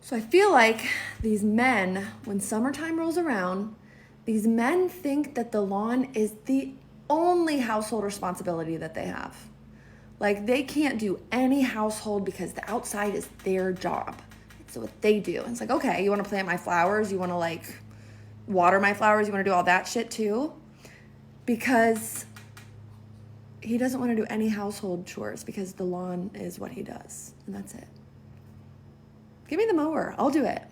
So I feel like these men, when summertime rolls around, these men think that the lawn is the only household responsibility that they have. Like they can't do any household because the outside is their job. It's what they do. And it's like, okay, you want to plant my flowers? You want to like water my flowers? You want to do all that shit too? Because he doesn't want to do any household chores because the lawn is what he does. And that's it. Give me the mower. I'll do it.